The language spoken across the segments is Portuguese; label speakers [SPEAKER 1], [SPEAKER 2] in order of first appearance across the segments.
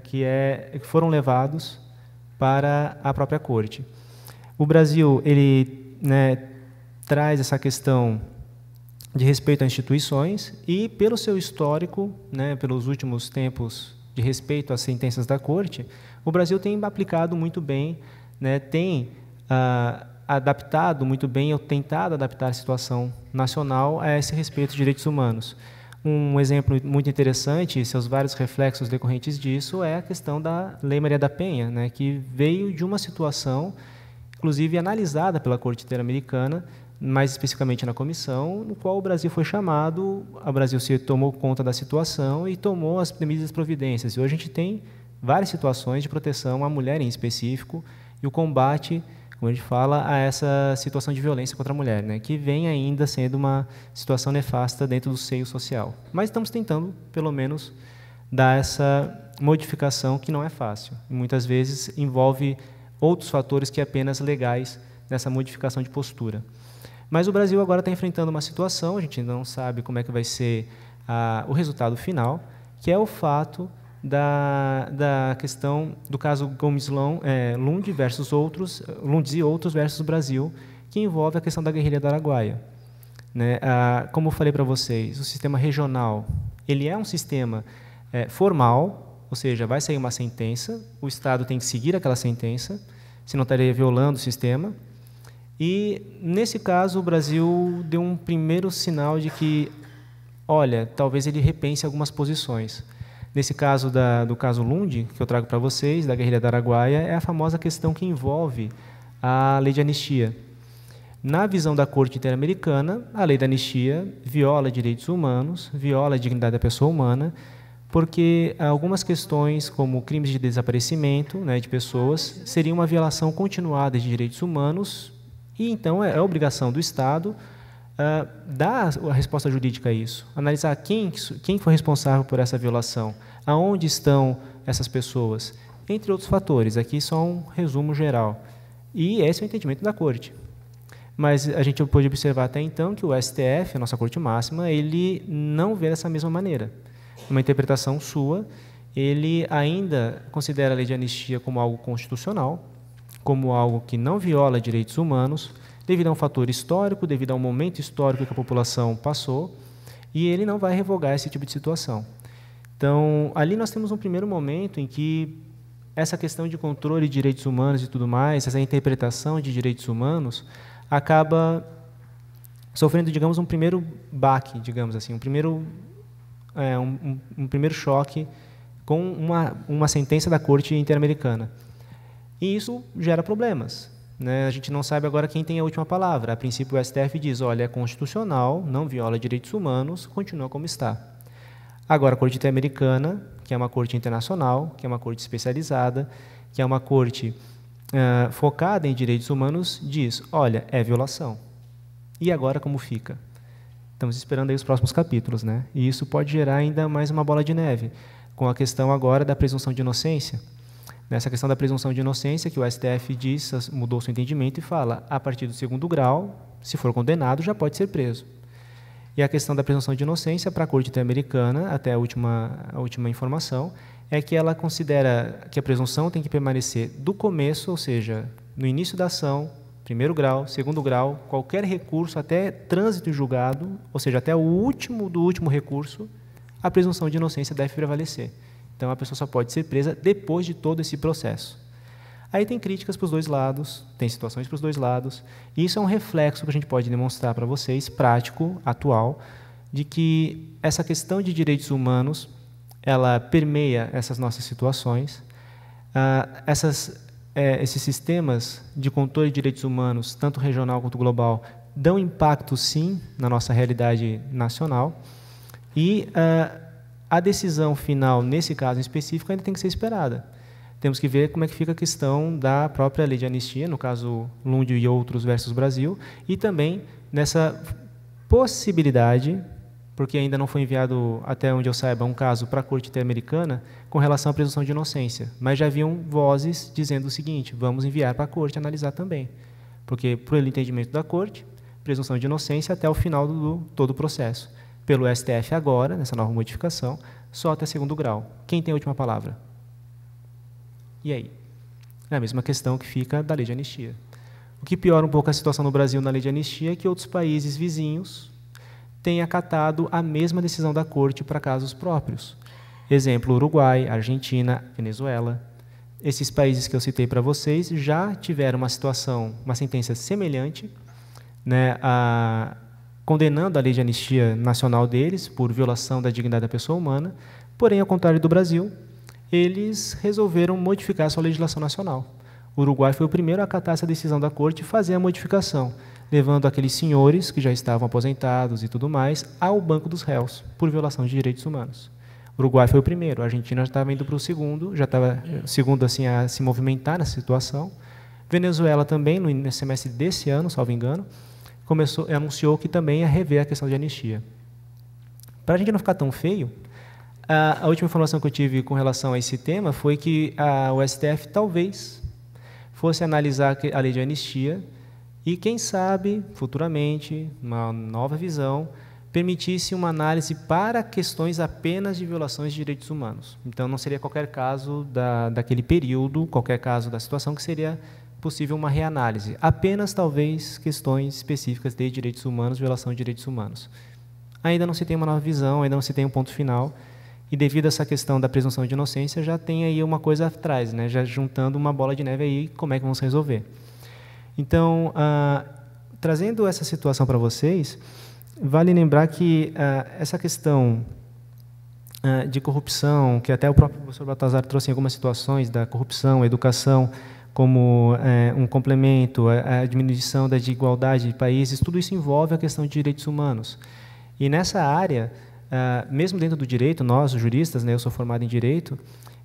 [SPEAKER 1] que foram levados para a própria corte. O Brasil, ele, né, traz essa questão de respeito às instituições e, pelo seu histórico, né, pelos últimos tempos de respeito às sentenças da corte, o Brasil tem aplicado muito bem, né, tem adaptado muito bem, ou tentado adaptar a situação nacional a esse respeito de direitos humanos. Um exemplo muito interessante, e seus vários reflexos decorrentes disso, é a questão da Lei Maria da Penha, né, que veio de uma situação, inclusive analisada pela Corte Interamericana, mais especificamente na comissão, no qual o Brasil foi chamado, o Brasil se tomou conta da situação e tomou as devidas providências. E hoje a gente tem várias situações de proteção à mulher em específico e o combate, como a gente fala, a essa situação de violência contra a mulher, né, que vem ainda sendo uma situação nefasta dentro do seio social. Mas estamos tentando, pelo menos, dar essa modificação que não é fácil. E muitas vezes envolve outros fatores que apenas legais nessa modificação de postura. Mas o Brasil agora está enfrentando uma situação, a gente não sabe como é que vai ser o resultado final, que é o fato da questão do caso Gomes-Lund versus outros, Lundes e outros versus Brasil, que envolve a questão da guerrilha do Araguaia. Né? Como eu falei para vocês, o sistema regional, ele é um sistema formal, ou seja, vai sair uma sentença, o Estado tem que seguir aquela sentença, senão estaria violando o sistema. E, nesse caso, o Brasil deu um primeiro sinal de que, olha, talvez ele repense algumas posições. Nesse caso do caso Lund, que eu trago para vocês, da guerrilha do Araguaia, é a famosa questão que envolve a lei de anistia. Na visão da Corte Interamericana, a lei da anistia viola direitos humanos, viola a dignidade da pessoa humana, porque algumas questões, como crimes de desaparecimento, né, de pessoas, seriam uma violação continuada de direitos humanos, e então é obrigação do Estado dar a resposta jurídica a isso, analisar quem foi responsável por essa violação, aonde estão essas pessoas, entre outros fatores. Aqui só um resumo geral. E esse é o entendimento da Corte. Mas a gente pôde observar até então que o STF, a nossa Corte Máxima, ele não vê dessa mesma maneira. Uma interpretação sua, ele ainda considera a lei de anistia como algo constitucional, como algo que não viola direitos humanos, devido a um fator histórico, devido a um momento histórico que a população passou, e ele não vai revogar esse tipo de situação. Então, ali nós temos um primeiro momento em que essa questão de controle de direitos humanos e tudo mais, essa interpretação de direitos humanos, acaba sofrendo, digamos, um primeiro baque, digamos assim, um primeiro choque com uma sentença da Corte Interamericana. E isso gera problemas. Né? A gente não sabe agora quem tem a última palavra. A princípio, o STF diz, olha, é constitucional, não viola direitos humanos, continua como está. Agora, a Corte Interamericana, que é uma corte internacional, que é uma corte especializada, que é uma corte focada em direitos humanos, diz, olha, é violação. E agora como fica? Estamos esperando aí os próximos capítulos, né? E isso pode gerar ainda mais uma bola de neve, com a questão agora da presunção de inocência. Nessa questão da presunção de inocência, que o STF diz, mudou seu entendimento e fala, a partir do 2º grau, se for condenado, já pode ser preso. E a questão da presunção de inocência, para a Corte Interamericana, até a última informação, é que ela considera que a presunção tem que permanecer do começo, ou seja, no início da ação, 1º grau, 2º grau, qualquer recurso, até trânsito e julgado, ou seja, até o último do último recurso, a presunção de inocência deve prevalecer. Então, a pessoa só pode ser presa depois de todo esse processo. Aí tem críticas para os dois lados, tem situações para os dois lados, e isso é um reflexo que a gente pode demonstrar para vocês, prático, atual, de que essa questão de direitos humanos, ela permeia essas nossas situações, esses sistemas de controle de direitos humanos, tanto regional quanto global, dão impacto, sim, na nossa realidade nacional, e a decisão final, nesse caso em específico, ainda tem que ser esperada. Temos que ver como é que fica a questão da própria lei de anistia, no caso Lund e outros versus Brasil, e também nessa possibilidade, porque ainda não foi enviado, até onde eu saiba, um caso para a Corte Interamericana com relação à presunção de inocência, mas já haviam vozes dizendo o seguinte, vamos enviar para a Corte analisar também, porque, pelo entendimento da Corte, presunção de inocência até o final do todo o processo. Pelo STF agora, nessa nova modificação, só até 2º grau. Quem tem a última palavra? E aí? É a mesma questão que fica da lei de anistia. O que piora um pouco a situação no Brasil na lei de anistia é que outros países vizinhos têm acatado a mesma decisão da Corte para casos próprios. Exemplo, Uruguai, Argentina, Venezuela. Esses países que eu citei para vocês já tiveram uma situação, uma sentença semelhante, né, condenando a lei de anistia nacional deles por violação da dignidade da pessoa humana, porém, ao contrário do Brasil, eles resolveram modificar a sua legislação nacional. O Uruguai foi o primeiro a acatar essa decisão da Corte e fazer a modificação, levando aqueles senhores que já estavam aposentados e tudo mais ao banco dos réus, por violação de direitos humanos. O Uruguai foi o primeiro, a Argentina já estava indo para o segundo, já estava segundo assim, a se movimentar nessa situação. Venezuela também, no semestre desse ano, salvo engano, anunciou que também ia rever a questão de anistia. Para a gente não ficar tão feio, a última informação que eu tive com relação a esse tema foi que o STF talvez fosse analisar a lei de anistia e, quem sabe, futuramente, uma nova visão, permitisse uma análise para questões apenas de violações de direitos humanos. Então, não seria qualquer caso daquele período, qualquer caso da situação, que seria possível uma reanálise. Apenas, talvez, questões específicas de direitos humanos, violação de direitos humanos. Ainda não se tem uma nova visão, ainda não se tem um ponto final, e devido a essa questão da presunção de inocência, já tem aí uma coisa atrás, né? Já juntando uma bola de neve aí, como é que vamos resolver. Então, trazendo essa situação para vocês, vale lembrar que essa questão de corrupção, que até o próprio professor Baltazar trouxe em algumas situações, da corrupção, a educação como um complemento, a diminuição da desigualdade de países, tudo isso envolve a questão de direitos humanos. E nessa área, mesmo dentro do direito, nós, os juristas, né, eu sou formado em direito,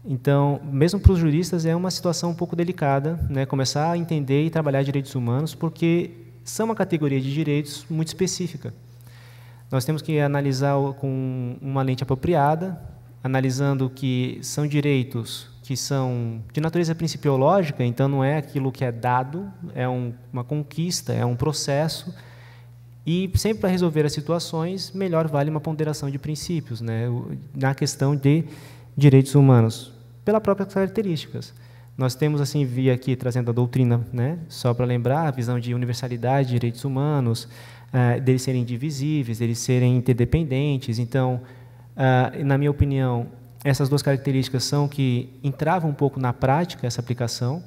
[SPEAKER 1] então, mesmo para os juristas, é uma situação um pouco delicada, né, começar a entender e trabalhar direitos humanos, porque são uma categoria de direitos muito específica. Nós temos que analisar com uma lente apropriada, analisando que são direitos que são de natureza principiológica, então não é aquilo que é dado, é uma conquista, é um processo. E sempre para resolver as situações, melhor vale uma ponderação de princípios, né, na questão de direitos humanos, pelas próprias características. Nós temos, assim, via aqui, trazendo a doutrina, né, só para lembrar, a visão de universalidade de direitos humanos, deles serem indivisíveis, deles serem interdependentes. Então, na minha opinião, essas duas características são que entravam um pouco na prática essa aplicação,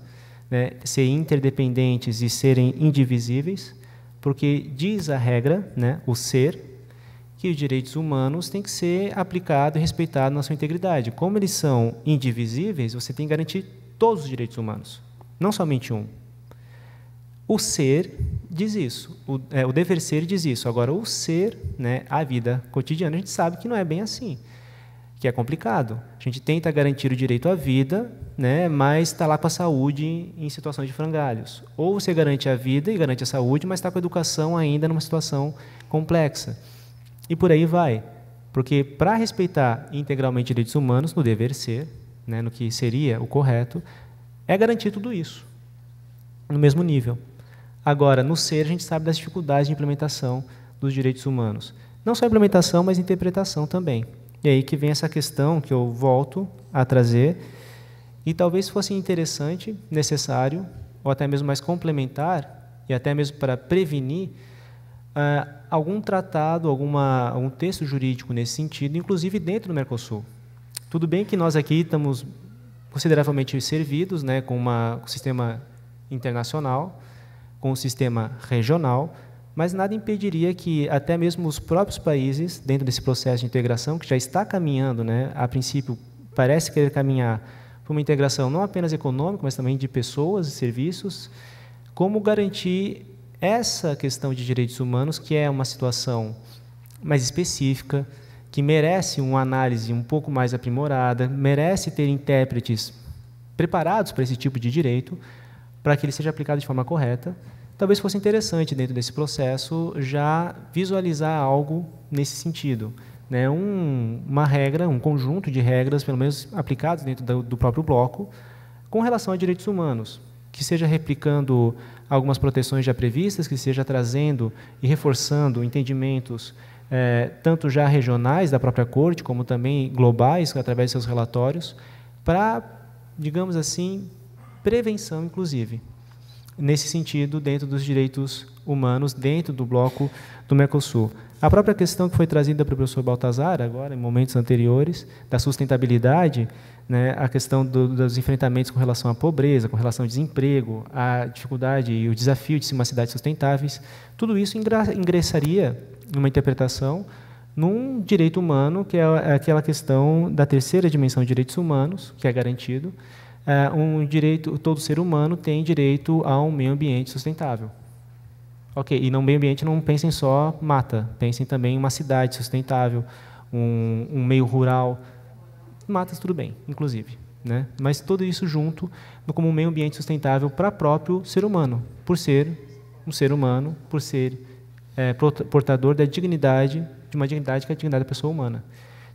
[SPEAKER 1] né, ser interdependentes e serem indivisíveis, porque diz a regra, né, o ser, que os direitos humanos têm que ser aplicados e respeitados na sua integridade. Como eles são indivisíveis, você tem que garantir todos os direitos humanos, não somente um. O ser diz isso, o dever ser diz isso. Agora, o ser, né, a vida cotidiana, a gente sabe que não é bem assim, que é complicado. A gente tenta garantir o direito à vida, né, mas está lá com a saúde em situações de frangalhos. Ou você garante a vida e garante a saúde, mas está com a educação ainda numa situação complexa. E por aí vai. Porque, para respeitar integralmente direitos humanos, no dever ser, né, no que seria o correto, é garantir tudo isso, no mesmo nível. Agora, no ser, a gente sabe das dificuldades de implementação dos direitos humanos. Não só implementação, mas interpretação também. E aí que vem essa questão que eu volto a trazer, e talvez fosse interessante, necessário, ou até mesmo mais complementar, e até mesmo para prevenir, algum tratado, algum texto jurídico nesse sentido, inclusive dentro do Mercosul. Tudo bem que nós aqui estamos consideravelmente servidos, né, com um sistema internacional, com um sistema regional, mas nada impediria que até mesmo os próprios países, dentro desse processo de integração, que já está caminhando, né, a princípio parece querer caminhar para uma integração não apenas econômica, mas também de pessoas e serviços, como garantir essa questão de direitos humanos, que é uma situação mais específica, que merece uma análise um pouco mais aprimorada, merece ter intérpretes preparados para esse tipo de direito, para que ele seja aplicado de forma correta. Talvez fosse interessante, dentro desse processo, já visualizar algo nesse sentido, né? Uma regra, um conjunto de regras, pelo menos aplicadas dentro do próprio bloco, com relação a direitos humanos, que seja replicando algumas proteções já previstas, que seja trazendo e reforçando entendimentos tanto já regionais da própria Corte, como também globais, através de seus relatórios, para digamos assim, prevenção, inclusive, nesse sentido, dentro dos direitos humanos, dentro do bloco do Mercosul. A própria questão que foi trazida pelo professor Baltazar, agora, em momentos anteriores, da sustentabilidade, né, a questão dos enfrentamentos com relação à pobreza, com relação ao desemprego, a dificuldade e o desafio de ser uma cidade sustentáveis, tudo isso ingressaria numa interpretação num direito humano, que é aquela questão da terceira dimensão de direitos humanos, que é garantido. Todo ser humano tem direito a um meio ambiente sustentável. Ok, e no meio ambiente não pensem só mata, pensem também em uma cidade sustentável, um meio rural. Matas tudo bem, inclusive, né? Mas tudo isso junto como um meio ambiente sustentável para o próprio ser humano, por ser um ser humano, por ser portador da dignidade, de uma dignidade que é a dignidade da pessoa humana.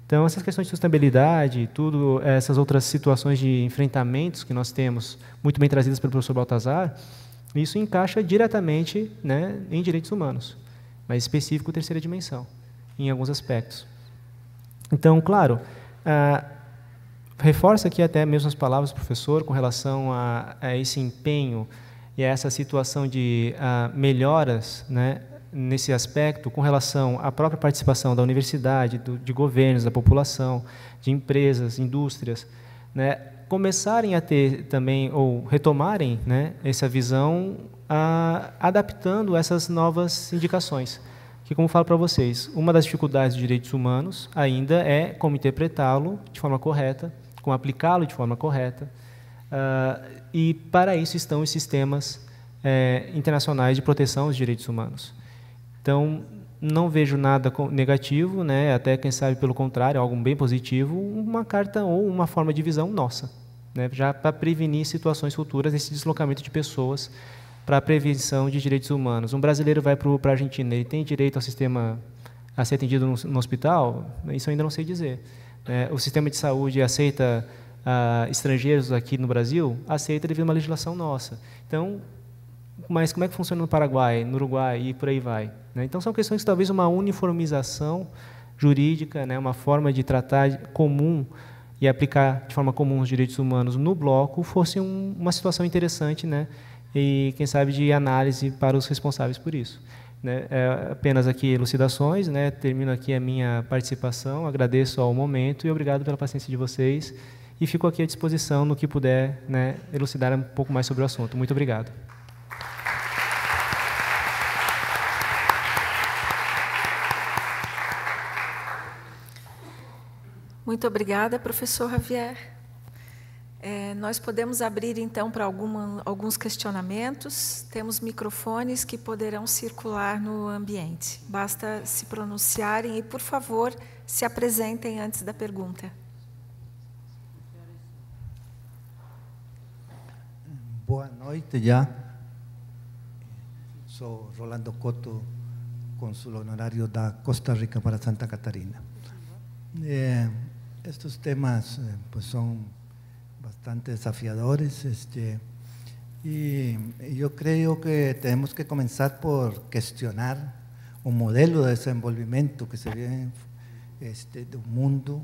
[SPEAKER 1] Então, essas questões de sustentabilidade, tudo, essas outras situações de enfrentamentos que nós temos, muito bem trazidas pelo professor Baltazar, isso encaixa diretamente, né, em direitos humanos, mas específico terceira dimensão, em alguns aspectos. Então, claro, reforça aqui até mesmo as palavras do professor com relação a esse empenho e a essa situação de melhoras, né, nesse aspecto, com relação à própria participação da universidade, de governos, da população, de empresas, indústrias, né, começarem a ter também, ou retomarem, né, essa visão, adaptando essas novas indicações. Que, como falo para vocês, uma das dificuldades dos direitos humanos ainda é como interpretá-lo de forma correta, como aplicá-lo de forma correta, e para isso estão os sistemas internacionais de proteção aos direitos humanos. Então, não vejo nada negativo, né, até, quem sabe, pelo contrário, algo bem positivo, uma carta ou uma forma de visão nossa, né, já para prevenir situações futuras, esse deslocamento de pessoas para a prevenção de direitos humanos. Um brasileiro vai para a Argentina, ele tem direito ao sistema a ser atendido no hospital? Isso eu ainda não sei dizer. O sistema de saúde aceita estrangeiros aqui no Brasil? Aceita devido a uma legislação nossa. Então, mas como é que funciona no Paraguai, no Uruguai e por aí vai? Então, são questões que talvez uma uniformização jurídica, né, uma forma de tratar comum e aplicar de forma comum os direitos humanos no bloco fosse uma situação interessante, né, e, quem sabe, de análise para os responsáveis por isso. Apenas aqui elucidações, né, termino aqui a minha participação, agradeço ao momento e obrigado pela paciência de vocês e fico aqui à disposição no que puder, né, elucidar um pouco mais sobre o assunto. Muito obrigado.
[SPEAKER 2] Muito obrigada, professor Javier. Nós podemos abrir, então, para alguns questionamentos. Temos microfones que poderão circular no ambiente. Basta se pronunciarem e, por favor, se apresentem antes da pergunta.
[SPEAKER 3] Boa noite já. Sou Rolando Couto, cônsul honorário da Costa Rica para Santa Catarina. Estos temas pues son bastante desafiadores y yo creo que tenemos que comenzar por cuestionar un modelo de desenvolvimiento que se vive del mundo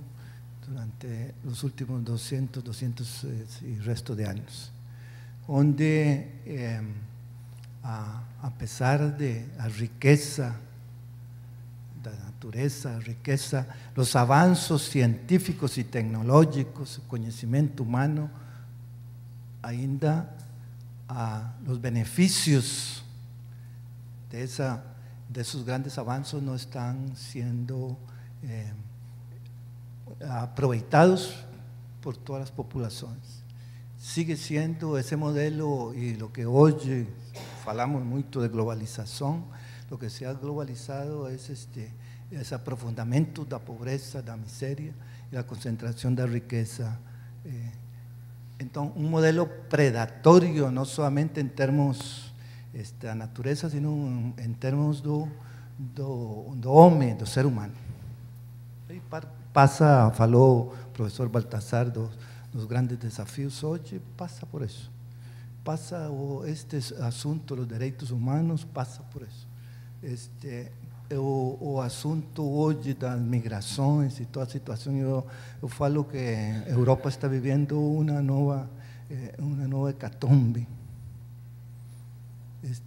[SPEAKER 3] durante los últimos 200 y resto de años, donde a pesar de la riqueza, natureza, riqueza, los avances científicos y tecnológicos, el conocimiento humano, ainda los beneficios de esos grandes avances no están siendo aprovechados por todas las poblaciones. Sigue siendo ese modelo, y lo que hoy falamos mucho de globalización, lo que se ha globalizado es ese aprofundamiento de la pobreza, de la miseria y la concentración de riqueza. Entonces, un modelo predatorio, no solamente en términos de natureza, sino en términos do hombre, do ser humano. E falou o professor Baltazar dos grandes desafios hoje, passa por isso. Passa este assunto dos direitos humanos, passa por isso. o assunto hoje das migrações e toda a situação, eu falo que a Europa está vivendo uma nova hecatombe,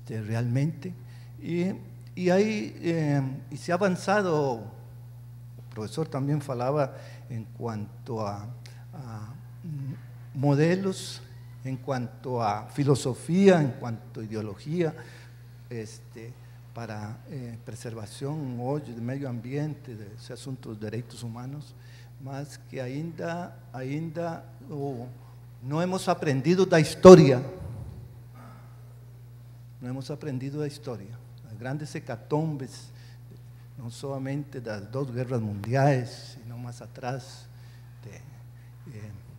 [SPEAKER 3] realmente, e aí e se ha avançado. O professor também falava em quanto a modelos, em quanto a filosofia, em quanto a ideologia, para preservação hoje do meio ambiente, desse assunto dos direitos humanos, mas que ainda não hemos aprendido da história. Não hemos aprendido da história. As grandes hecatombes, não somente das 2 guerras mundiais, sino mais atrás,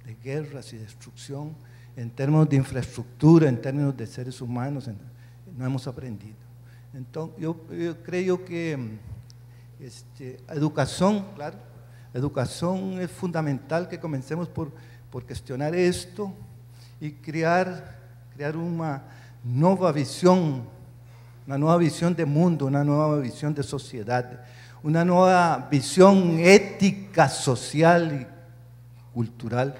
[SPEAKER 3] de guerras e destruição, em termos de infraestrutura, em termos de seres humanos, não hemos aprendido. Então, eu creio que a educação, claro, a educação é fundamental, que comecemos por questionar isto e criar uma nova visão de mundo, uma nova visão de sociedade, uma nova visão ética, social e cultural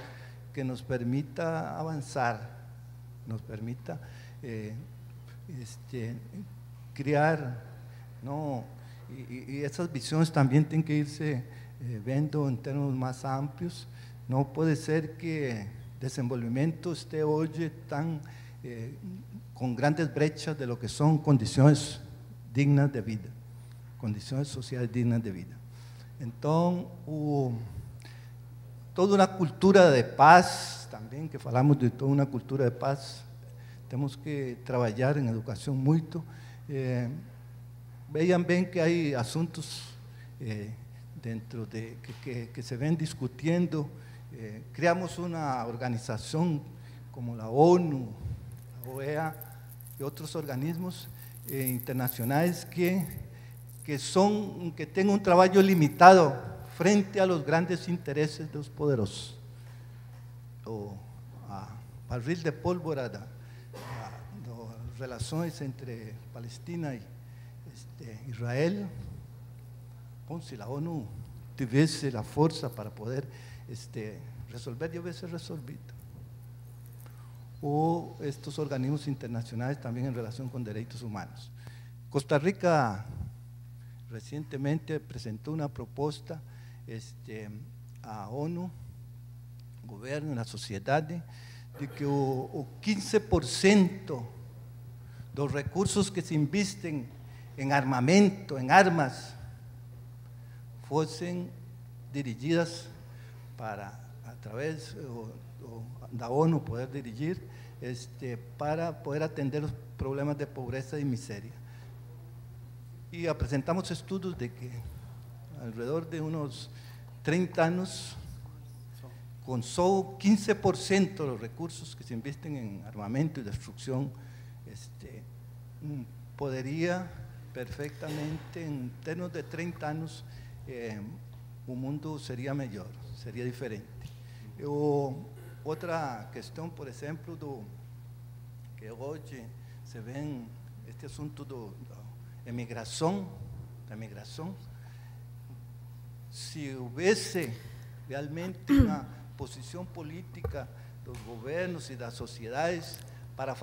[SPEAKER 3] que nos permita avançar, nos permita criar, ¿no? Y essas visões também têm que irse vendo em termos mais amplios. Não pode ser que desenvolvimento esteja hoje tão com grandes brechas de lo que são condições dignas de vida, condições sociais dignas de vida. Então, toda uma cultura de paz, também que falamos de toda uma cultura de paz, temos que trabalhar em educação muito. Vejam bem que há assuntos dentro de que se vêm discutindo. Criamos uma organização como a ONU, a OEA e outros organismos internacionais que têm um trabalho limitado frente a los grandes interesses dos poderosos. O barril de pólvora das relações entre Palestina e Israel. Bom, se a ONU tivesse a força para poder resolver, já hubiese resolvido. Ou estes organismos internacionais também em relação com direitos humanos. Costa Rica recentemente apresentou uma proposta à ONU, governo, na sociedade, de que o 15% dos recursos que se investem em armamento, em armas, fossem dirigidas para, através da ONU, poder dirigir para poder atender os problemas de pobreza e miséria. E apresentamos estudos de que alrededor de uns 30 anos, com só 15% dos recursos que se investem em armamento e destruição, poderia perfeitamente, em termos de 30 anos, o mundo seria melhor, seria diferente. Outra questão, por exemplo, que hoje se vê este assunto da imigração, se houvesse realmente uma posição política dos governos e das sociedades para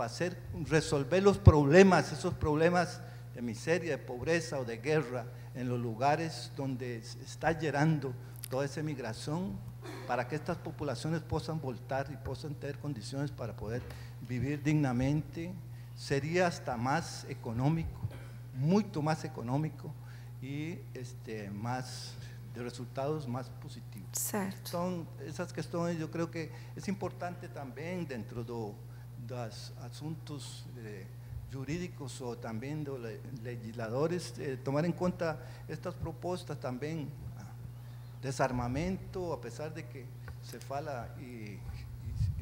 [SPEAKER 3] resolver os problemas, esses problemas de miséria, de pobreza ou de guerra, em los lugares onde está gerando toda essa migração, para que estas populações possam voltar e possam ter condições para poder viver dignamente, seria hasta mais econômico, muito mais econômico e de resultados mais positivos.
[SPEAKER 2] Certo.
[SPEAKER 3] Então, essas questões eu creio que é importante também dentro dos assuntos jurídicos ou também dos legisladores tomar em conta estas propostas também. Desarmamento, apesar de que se fala e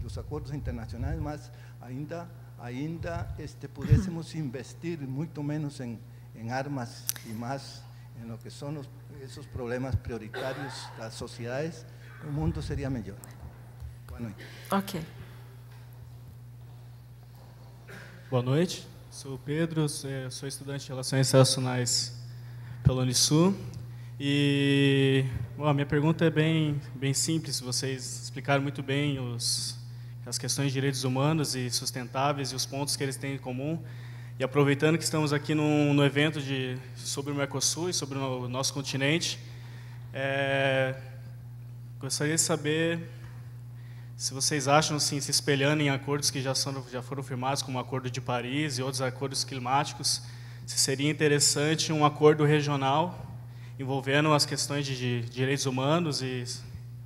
[SPEAKER 3] os acordos internacionais, mas ainda pudéssemos investir muito menos em armas e mais em lo que são esses problemas prioritários das sociedades, o mundo seria melhor. Boa noite.
[SPEAKER 2] Ok.
[SPEAKER 4] Boa noite, sou o Pedro, sou estudante de Relações Internacionais pela Unisul. E bom, a minha pergunta é bem simples. Vocês explicaram muito bem as questões de direitos humanos e sustentáveis e os pontos que eles têm em comum. E aproveitando que estamos aqui no evento sobre o Mercosul e sobre o nosso continente, gostaria de saber se vocês acham, assim, se espelhando em acordos que já foram firmados, como o Acordo de Paris e outros acordos climáticos, se seria interessante um acordo regional envolvendo as questões de direitos humanos e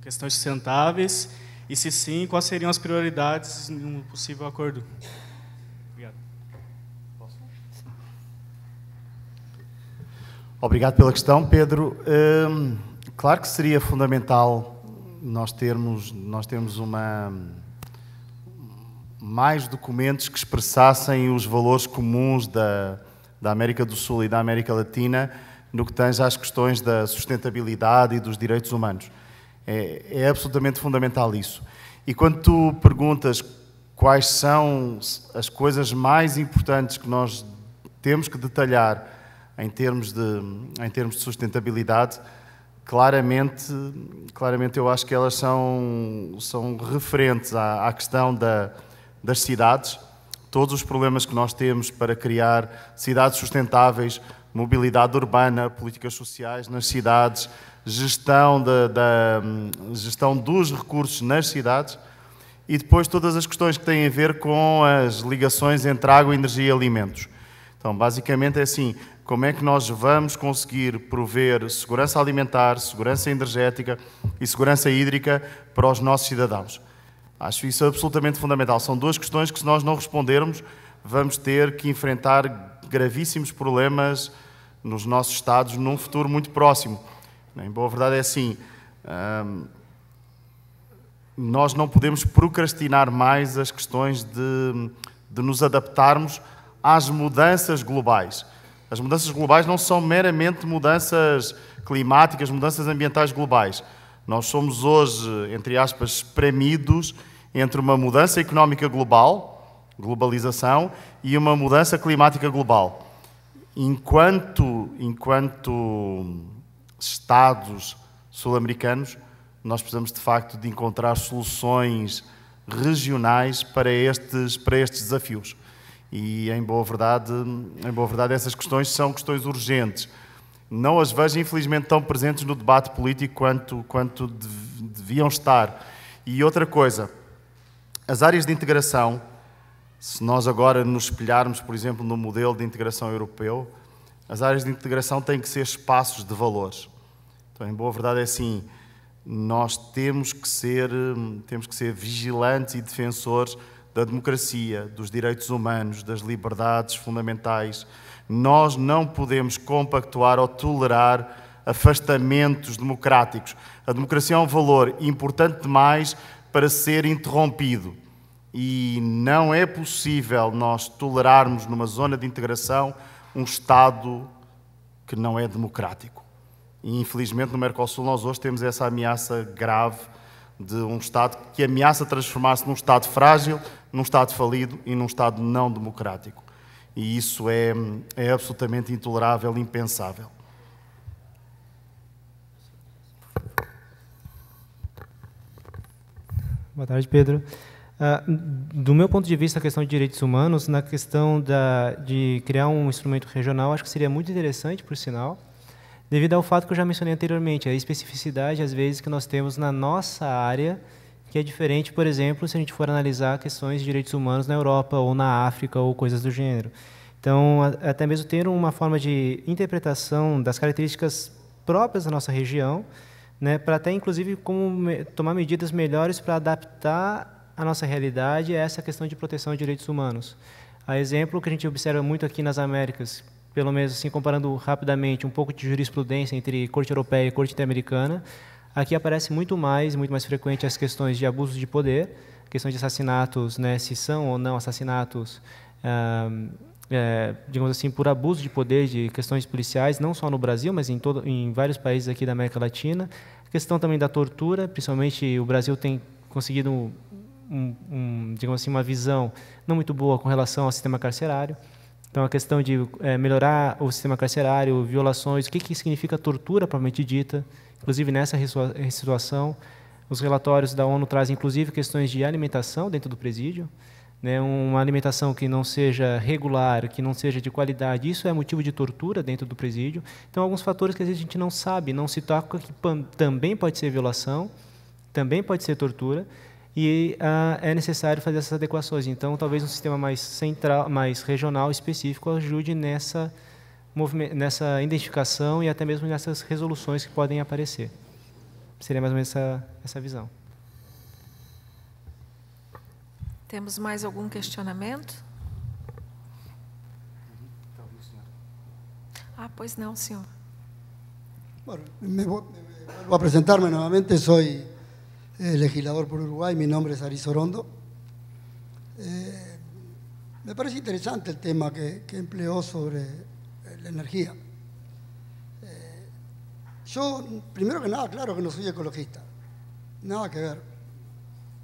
[SPEAKER 4] questões sustentáveis, e se sim, quais seriam as prioridades em um possível acordo? Obrigado.
[SPEAKER 5] Obrigado pela questão, Pedro. Claro que seria fundamental nós termos mais documentos que expressassem os valores comuns da América do Sul e da América Latina no que tange às questões da sustentabilidade e dos direitos humanos. É absolutamente fundamental isso. E quando tu perguntas quais são as coisas mais importantes que nós temos que detalhar em termos de sustentabilidade, claramente eu acho que elas são referentes à questão das cidades, todos os problemas que nós temos para criar cidades sustentáveis, mobilidade urbana, políticas sociais nas cidades, gestão dos recursos nas cidades e depois todas as questões que têm a ver com as ligações entre água, energia e alimentos. Então, basicamente é assim, como é que nós vamos conseguir prover segurança alimentar, segurança energética e segurança hídrica para os nossos cidadãos? Acho isso absolutamente fundamental. São duas questões que, se nós não respondermos, vamos ter que enfrentar gravíssimos problemas nos nossos Estados num futuro muito próximo. Em boa verdade é assim, nós não podemos procrastinar mais as questões de nos adaptarmos às mudanças globais. As mudanças globais não são meramente mudanças climáticas, mudanças ambientais globais. Nós somos hoje, entre aspas, espremidos entre uma mudança económica global, globalização, e uma mudança climática global. Enquanto Estados sul-americanos, nós precisamos, de facto, de encontrar soluções regionais para estes desafios. E, em boa verdade, essas questões são questões urgentes. Não as vejo, infelizmente, tão presentes no debate político quanto deviam estar. E outra coisa, as áreas de integração, se nós agora nos espelharmos, por exemplo, no modelo de integração europeu, as áreas de integração têm que ser espaços de valores. Então, em boa verdade, é assim, nós temos que ser vigilantes e defensores da democracia, dos direitos humanos, das liberdades fundamentais. Nós não podemos compactuar ou tolerar afastamentos democráticos. A democracia é um valor importante demais para ser interrompido. E não é possível nós tolerarmos numa zona de integração um Estado que não é democrático. E, infelizmente, no Mercosul nós hoje temos essa ameaça grave de um Estado que ameaça transformar-se num Estado frágil, num Estado falido e num Estado não democrático. E isso é absolutamente intolerável e impensável.
[SPEAKER 1] Boa tarde, Pedro. Do meu ponto de vista, a questão de direitos humanos, na questão de criar um instrumento regional, acho que seria muito interessante, por sinal, devido ao fato que eu já mencionei anteriormente, a especificidade, às vezes, que nós temos na nossa área, que é diferente, por exemplo, se a gente for analisar questões de direitos humanos na Europa ou na África ou coisas do gênero. Então, até mesmo ter uma forma de interpretação das características próprias da nossa região, né, para até, inclusive, tomar medidas melhores para adaptar a nossa realidade a essa questão de proteção de direitos humanos. A exemplo que a gente observa muito aqui nas Américas, pelo menos assim, comparando rapidamente um pouco de jurisprudência entre Corte Europeia e Corte Interamericana, aqui aparece muito mais frequente as questões de abuso de poder, questões de assassinatos, né, se são ou não assassinatos, digamos assim, por abuso de poder, de questões policiais, não só no Brasil, mas em vários países aqui da América Latina. A questão também da tortura, principalmente o Brasil tem conseguido digamos assim, uma visão não muito boa com relação ao sistema carcerário. Então, a questão de melhorar o sistema carcerário, violações, o que significa tortura propriamente dita, inclusive nessa situação. Os relatórios da ONU trazem, inclusive, questões de alimentação dentro do presídio, né, uma alimentação que não seja regular, que não seja de qualidade, isso é motivo de tortura dentro do presídio. Então, alguns fatores que às vezes a gente não sabe, não se toca, que também pode ser violação, também pode ser tortura, e é necessário fazer essas adequações. Então, talvez um sistema mais central, mais regional, específico, ajude nessa identificação e até mesmo nessas resoluções que podem aparecer. Seria mais ou menos essa visão.
[SPEAKER 2] Temos mais algum questionamento? Ah, pois não, senhor.
[SPEAKER 6] Bueno, me vuelvo a presentarme nuevamente, soy legislador por Uruguay, mi nombre es Ariz Orondo. Me parece interesante el tema que empleó sobre la energía. Yo, primero que nada, claro que no soy ecologista, nada que ver,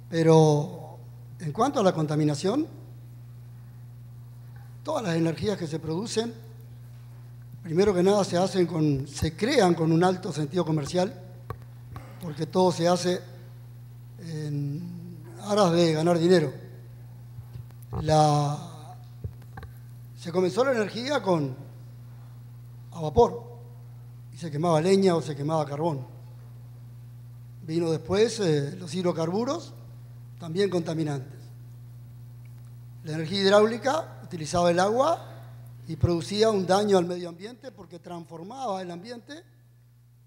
[SPEAKER 6] pero en cuanto a la contaminación, todas las energías que se producen, primero que nada se crean con un alto sentido comercial, porque todo se hace en aras de ganar dinero. Se comenzó la energía a vapor, y se quemaba leña o se quemaba carbón. Vino después los hidrocarburos, también contaminantes. La energía hidráulica utilizaba el agua y producía un daño al medio ambiente porque transformaba el ambiente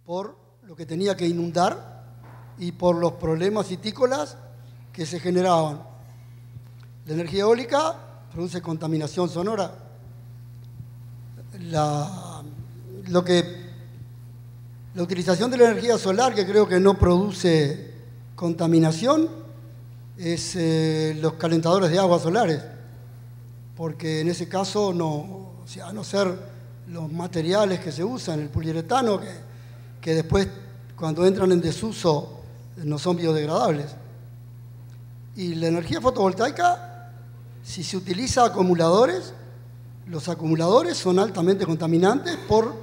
[SPEAKER 6] por lo que tenía que inundar y por los problemas citícolas que se generaban. La energía eólica produce contaminación sonora. La utilización de la energía solar, que creo que no produce contaminación, es los calentadores de agua solares, porque en ese caso, a no ser los materiales que se usan, el poliuretano, que después cuando entran en desuso no son biodegradables. Y la energía fotovoltaica, si se utiliza acumuladores, los acumuladores son altamente contaminantes por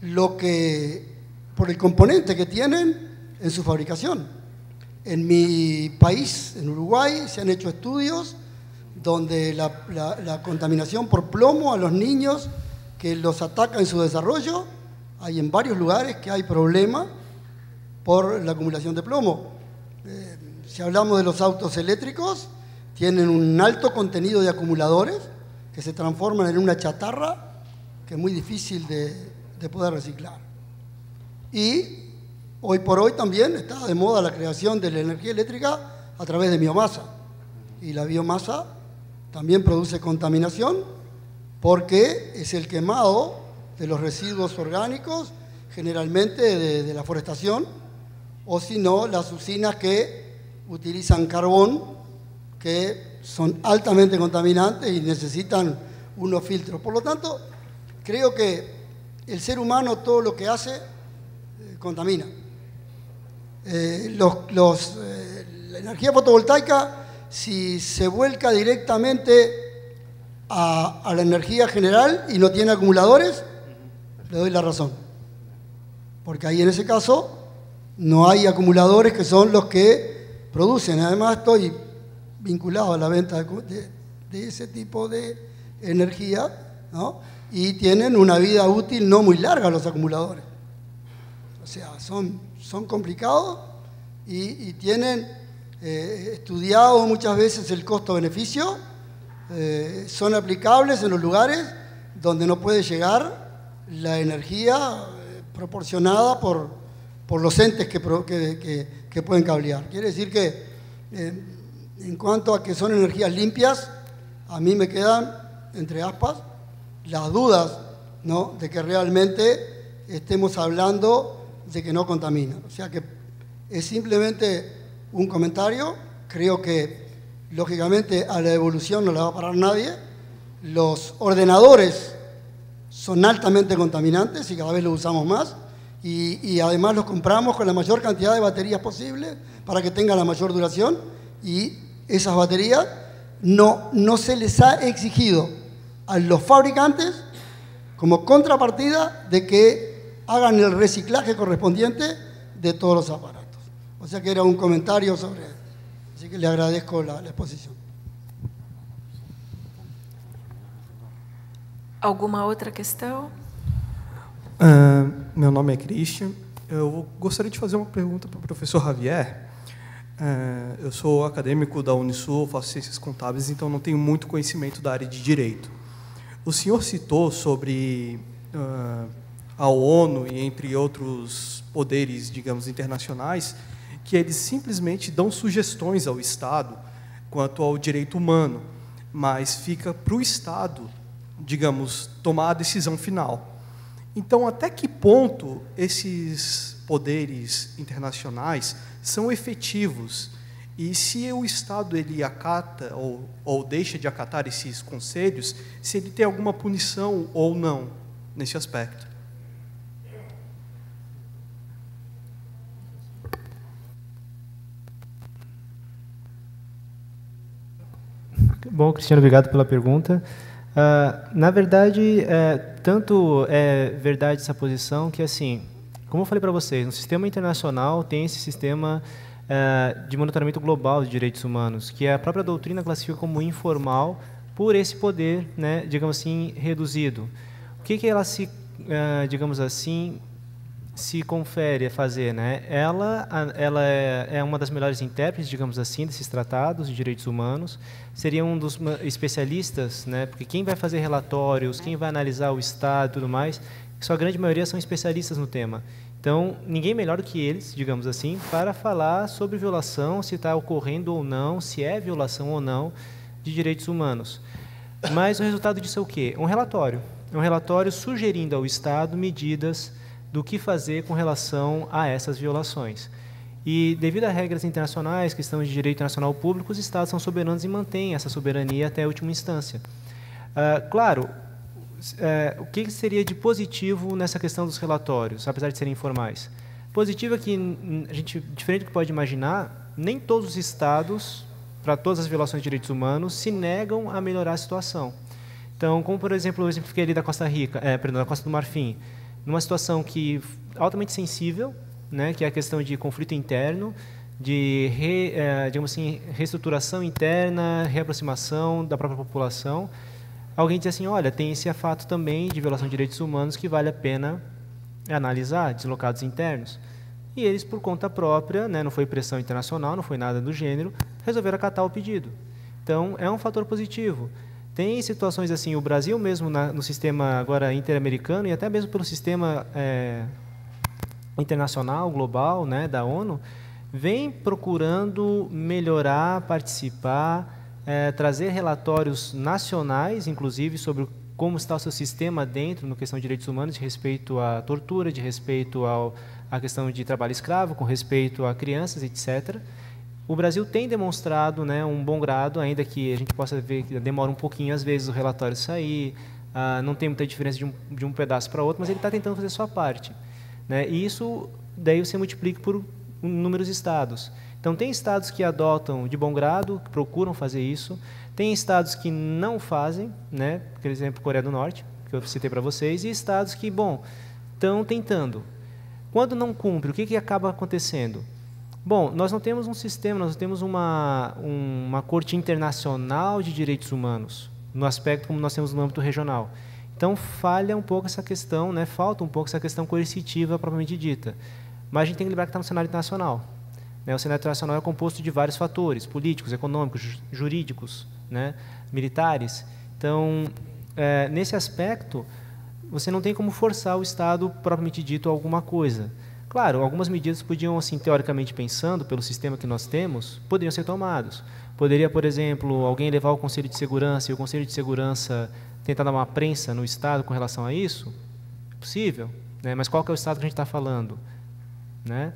[SPEAKER 6] el componente que tienen en su fabricación. En mi país, en Uruguay, se han hecho estudios donde la contaminación por plomo a los niños que los ataca en su desarrollo, hay en varios lugares que hay problema por la acumulación de plomo. Si hablamos de los autos eléctricos, tienen un alto contenido de acumuladores que se transforman en una chatarra que es muy difícil de poder reciclar. Y hoy por hoy también está de moda la creación de la energía eléctrica a través de biomasa. Y la biomasa también produce contaminación porque es el quemado de los residuos orgánicos, generalmente de la forestación, o si no, las usinas que utilizan carbón, que son altamente contaminantes y necesitan unos filtros. Por lo tanto, creo que el ser humano todo lo que hace contamina. La energía fotovoltaica, si se vuelca directamente a la energía general y no tiene acumuladores, le doy la razón. Porque ahí en ese caso no hay acumuladores que son los que producen. Además estoy vinculado a la venta de ese tipo de energía, ¿no? Y tienen una vida útil no muy larga los acumuladores. O sea, son complicados y tienen estudiado muchas veces el costo-beneficio, son aplicables en los lugares donde no puede llegar la energía proporcionada por los entes que pueden cablear. Quiere decir que en cuanto a que son energías limpias, a mí me quedan, entre aspas, las dudas, ¿no?, de que realmente estemos hablando de que no contaminan. O sea que es simplemente un comentario. Creo que, lógicamente, a la evolución no la va a parar nadie. Los ordenadores son altamente contaminantes y cada vez los usamos más. Y además los compramos con la mayor cantidad de baterías posible para que tengan la mayor duración. Y esas baterías no se les ha exigido a los fabricantes como contrapartida de que hagan el reciclaje correspondiente de todos los aparatos. O sea que era un comentario sobre eso. Así que le agradezco la exposição.
[SPEAKER 2] Alguma outra questão?
[SPEAKER 7] Meu nome é Christian. Eu gostaria de fazer uma pergunta para o professor Javier. Eu sou acadêmico da Unisul, faço ciências contábeis, então não tenho muito conhecimento da área de direito. O senhor citou sobre a ONU e entre outros poderes, digamos, internacionais, que eles simplesmente dão sugestões ao Estado quanto ao direito humano, mas fica para o Estado, digamos, tomar a decisão final. Então, até que ponto esses poderes internacionais são efetivos? E se o Estado ele acata ou deixa de acatar esses conselhos, se ele tem alguma punição ou não nesse aspecto?
[SPEAKER 1] Bom, Cristiano, obrigado pela pergunta. Na verdade, tanto é verdade essa posição que, assim, como eu falei para vocês, no sistema internacional tem esse sistema de monitoramento global de direitos humanos, que a própria doutrina classifica como informal por esse poder, né, digamos assim, reduzido. O que ela se, digamos assim, se confere a fazer, né? Ela é uma das melhores intérpretes, digamos assim, desses tratados de direitos humanos. Seria um dos especialistas, né? Porque quem vai fazer relatórios, quem vai analisar o Estado e tudo mais, sua grande maioria são especialistas no tema. Então, ninguém melhor do que eles, digamos assim, para falar sobre violação, se está ocorrendo ou não, se é violação ou não de direitos humanos. Mas o resultado disso é o quê? Um relatório. É um relatório sugerindo ao Estado medidas do que fazer com relação a essas violações. E, devido a regras internacionais, questões de direito internacional público, os Estados são soberanos e mantêm essa soberania até a última instância. Claro, o que seria de positivo nessa questão dos relatórios, apesar de serem informais? Positivo é que, a gente, diferente do que pode imaginar, nem todos os Estados, para todas as violações de direitos humanos, se negam a melhorar a situação. Então, como, por exemplo, eu exemplifiquei ali da Costa Rica, da Costa do Marfim, numa situação que altamente sensível, né, que é a questão de conflito interno, de digamos assim, reestruturação interna, reaproximação da própria população. Alguém diz assim, olha, tem esse fato também de violação de direitos humanos que vale a pena analisar, deslocados internos. E eles, por conta própria, né, não foi pressão internacional, não foi nada do gênero, resolveram acatar o pedido. Então, é um fator positivo. Tem situações assim, o Brasil mesmo no sistema agora interamericano e até mesmo pelo sistema internacional, global, né, da ONU, vem procurando melhorar, participar, trazer relatórios nacionais, inclusive, sobre como está o seu sistema dentro, na questão de direitos humanos, de respeito à tortura, de respeito à questão de trabalho escravo, com respeito a crianças, etc. O Brasil tem demonstrado, né, um bom grado, ainda que a gente possa ver que demora um pouquinho, às vezes, o relatório sair, não tem muita diferença de um pedaço para outro, mas ele está tentando fazer a sua parte, né? E isso, daí você multiplica por inúmeros estados. Então, tem estados que adotam de bom grado, que procuram fazer isso, tem estados que não fazem, né? Por exemplo, Coreia do Norte, que eu citei para vocês, e estados que, bom, estão tentando. Quando não cumpre, o que acaba acontecendo? Bom, nós não temos um sistema, nós temos uma corte internacional de direitos humanos, no aspecto como nós temos no âmbito regional. Então, falha um pouco essa questão, né? Falta um pouco essa questão coercitiva propriamente dita. Mas a gente tem que lembrar que está no cenário internacional. Né? O cenário internacional é composto de vários fatores, políticos, econômicos, jurídicos, né? Militares. Então, nesse aspecto, você não tem como forçar o Estado propriamente dito a alguma coisa. Claro, algumas medidas podiam, assim, teoricamente pensando, pelo sistema que nós temos, poderiam ser tomados. Poderia, por exemplo, alguém levar ao Conselho de Segurança e o Conselho de Segurança tentar dar uma prensa no Estado com relação a isso? É possível, né? Mas qual que é o Estado que a gente está falando? Né?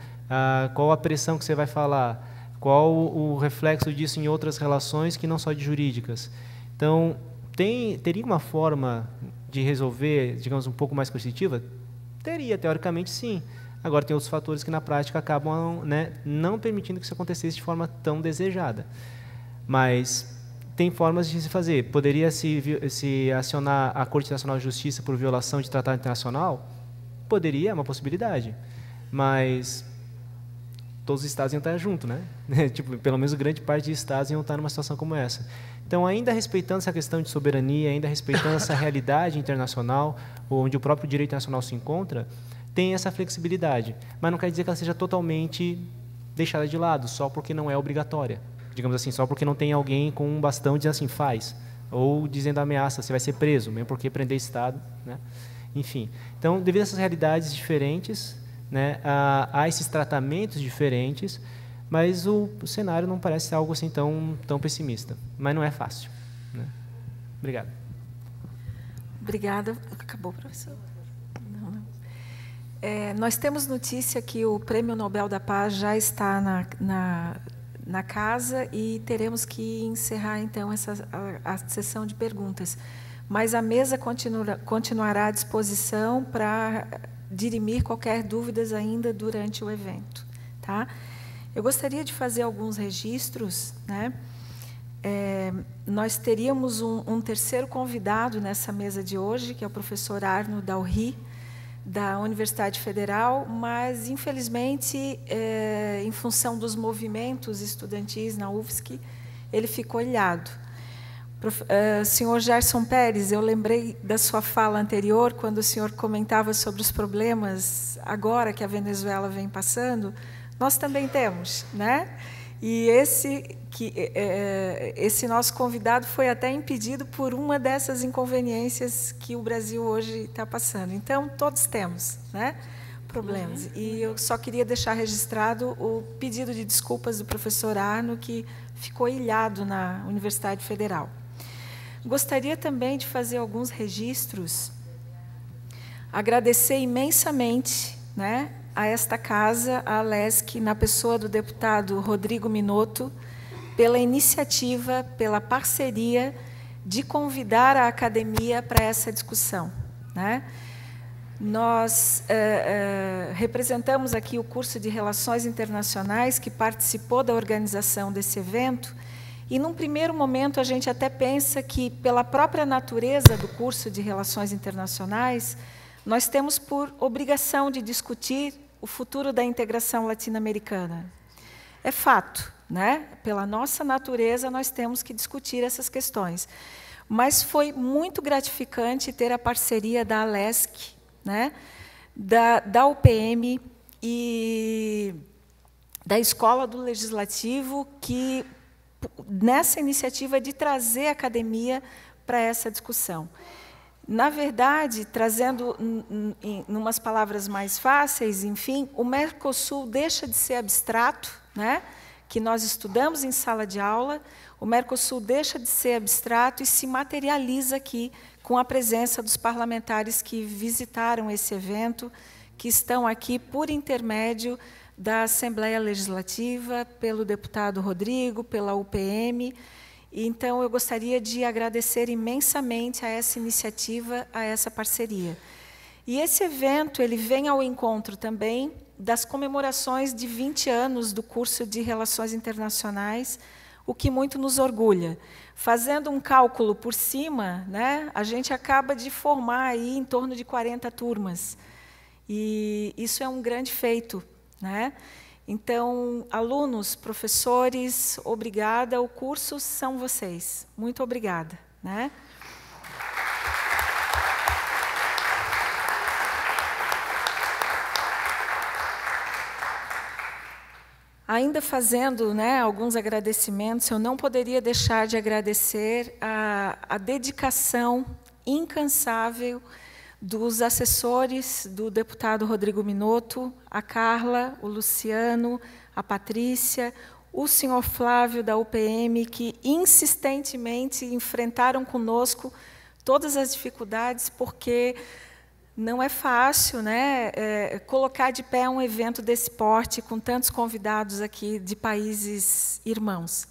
[SPEAKER 1] Qual a pressão que você vai falar? Qual o reflexo disso em outras relações que não só de jurídicas? Então, teria uma forma de resolver, digamos, um pouco mais coercitiva? Teria, teoricamente, sim. Agora, tem outros fatores que, na prática, acabam, né, não permitindo que isso acontecesse de forma tão desejada. Mas, tem formas de se fazer. Poderia se acionar a Corte Internacional de Justiça por violação de tratado internacional? Poderia, é uma possibilidade. Mas todos os estados iam estar juntos, né? Tipo, pelo menos grande parte de estados iam estar numa situação como essa. Então, ainda respeitando essa questão de soberania, ainda respeitando essa realidade internacional, onde o próprio direito internacional se encontra, tem essa flexibilidade. Mas não quer dizer que ela seja totalmente deixada de lado, só porque não é obrigatória. Digamos assim, só porque não tem alguém com um bastão dizendo assim, faz. Ou dizendo ameaça, você vai ser preso, mesmo porque prender Estado, né? Enfim. Então, devido a essas realidades diferentes, né, há esses tratamentos diferentes, mas o cenário não parece ser algo assim tão pessimista. Mas não é fácil, né? Obrigado.
[SPEAKER 2] Obrigada. Acabou, professor? Não. Nós temos notícia que o Prêmio Nobel da Paz já está na casa e teremos que encerrar, então, a sessão de perguntas. Mas a mesa continuará à disposição para dirimir qualquer dúvidas ainda durante o evento. Tá? Eu gostaria de fazer alguns registros, né? Nós teríamos um terceiro convidado nessa mesa de hoje, que é o professor Arno Dalry, da Universidade Federal, mas, infelizmente, em função dos movimentos estudantis na UFSC, ele ficou ilhado. Senhor Gerson Pérez, eu lembrei da sua fala anterior, quando o senhor comentava sobre os problemas agora que a Venezuela vem passando, nós também temos, né? E esse nosso convidado foi até impedido por uma dessas inconveniências que o Brasil hoje está passando. Então, todos temos, né, problemas. E eu só queria deixar registrado o pedido de desculpas do professor Arno, que ficou ilhado na Universidade Federal. Gostaria também de fazer alguns registros, agradecer imensamente, né, a esta casa, a ALESC, na pessoa do deputado Rodrigo Minotto, pela iniciativa, pela parceria de convidar a academia para essa discussão, né? Nós representamos aqui o curso de Relações Internacionais, que participou da organização desse evento, e, num primeiro momento, a gente até pensa que, pela própria natureza do curso de Relações Internacionais, nós temos por obrigação de discutir o futuro da integração latino-americana. É fato, né? Pela nossa natureza, nós temos que discutir essas questões. Mas foi muito gratificante ter a parceria da ALESC, né? da UPM e da Escola do Legislativo, que nessa iniciativa de trazer a academia para essa discussão. Na verdade, trazendo em umas palavras mais fáceis, enfim, o Mercosul deixa de ser abstrato, né, que nós estudamos em sala de aula, o Mercosul deixa de ser abstrato e se materializa aqui com a presença dos parlamentares que visitaram esse evento, que estão aqui por intermédio da Assembleia Legislativa, pelo deputado Rodrigo, pela UPM. Então, eu gostaria de agradecer imensamente a essa iniciativa, a essa parceria. E esse evento ele vem ao encontro também das comemorações de 20 anos do curso de Relações Internacionais, o que muito nos orgulha. Fazendo um cálculo por cima, né, a gente acaba de formar aí em torno de 40 turmas. E isso é um grande feito, né? Então, alunos, professores, obrigada. O curso são vocês. Muito obrigada, né? Ainda fazendo, né, alguns agradecimentos, eu não poderia deixar de agradecer a dedicação incansável dos assessores do deputado Rodrigo Minotto, a Carla, o Luciano, a Patrícia, o senhor Flávio da UPM, que insistentemente enfrentaram conosco todas as dificuldades, porque não é fácil, né, colocar de pé um evento desse porte, com tantos convidados aqui de países irmãos.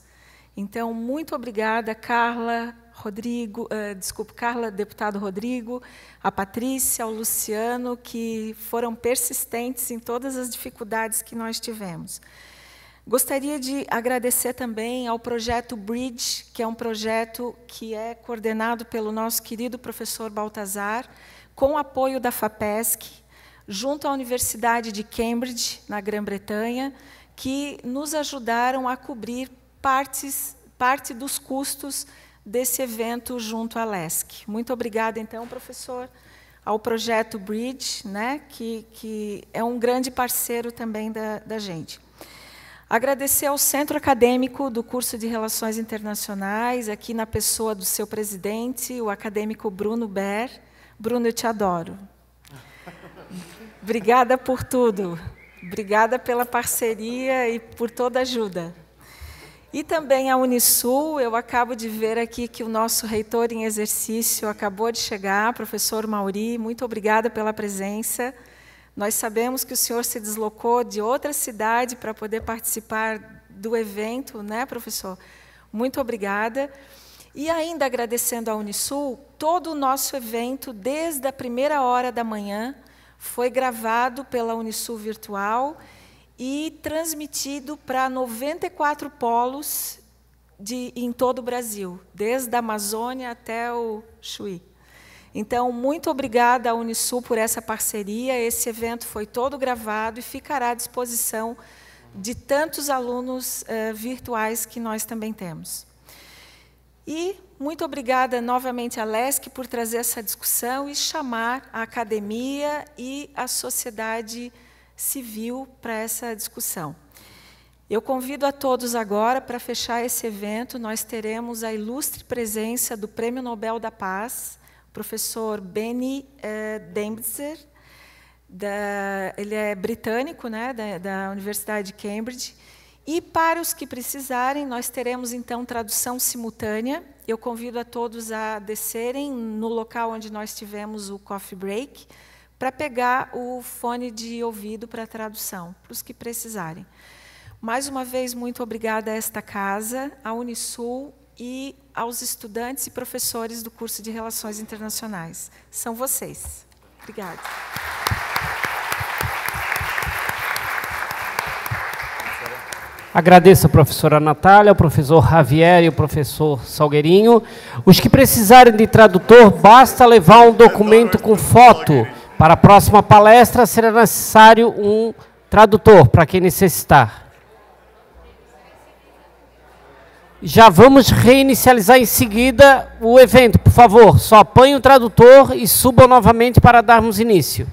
[SPEAKER 2] Então, muito obrigada, Carla, Carla, deputado Rodrigo, a Patrícia, o Luciano, que foram persistentes em todas as dificuldades que nós tivemos. Gostaria de agradecer também ao projeto Bridge, que é um projeto que é coordenado pelo nosso querido professor Baltazar, com apoio da FAPESC, junto à Universidade de Cambridge, na Grã-Bretanha, que nos ajudaram a cobrir parte dos custos desse evento junto à LESC. Muito obrigada, então, professor, ao projeto Bridge, né, que é um grande parceiro também da gente. Agradecer ao Centro Acadêmico do Curso de Relações Internacionais, aqui na pessoa do seu presidente, o acadêmico Bruno Ber. Bruno, eu te adoro. Obrigada por tudo. Obrigada pela parceria e por toda a ajuda. E também a Unisul, eu acabo de ver aqui que o nosso reitor em exercício acabou de chegar, professor Mauri, muito obrigada pela presença. Nós sabemos que o senhor se deslocou de outra cidade para poder participar do evento, né, professor? Muito obrigada. E ainda agradecendo à Unisul, todo o nosso evento, desde a primeira hora da manhã, foi gravado pela Unisul Virtual e transmitido para 94 polos em todo o Brasil, desde a Amazônia até o Chuí. Então, muito obrigada à Unisul por essa parceria. Esse evento foi todo gravado e ficará à disposição de tantos alunos virtuais que nós também temos. E muito obrigada novamente à LESC por trazer essa discussão e chamar a academia e a sociedade civil para essa discussão. Eu convido a todos agora, para fechar esse evento, nós teremos a ilustre presença do Prêmio Nobel da Paz, professor Benny Dempster, ele é britânico, né, da Universidade de Cambridge. E para os que precisarem, nós teremos então tradução simultânea. Eu convido a todos a descerem no local onde nós tivemos o coffee break, para pegar o fone de ouvido para tradução, para os que precisarem. Mais uma vez, muito obrigada a esta casa, à Unisul e aos estudantes e professores do curso de Relações Internacionais. São vocês. Obrigada.
[SPEAKER 8] Agradeço a professora Natália, ao professor Javier e ao professor Salgueirinho. Os que precisarem de tradutor, basta levar um documento com foto. Para a próxima palestra, será necessário um tradutor, para quem necessitar. Já vamos reinicializar em seguida o evento. Por favor, só apanhe o tradutor e subam novamente para darmos início.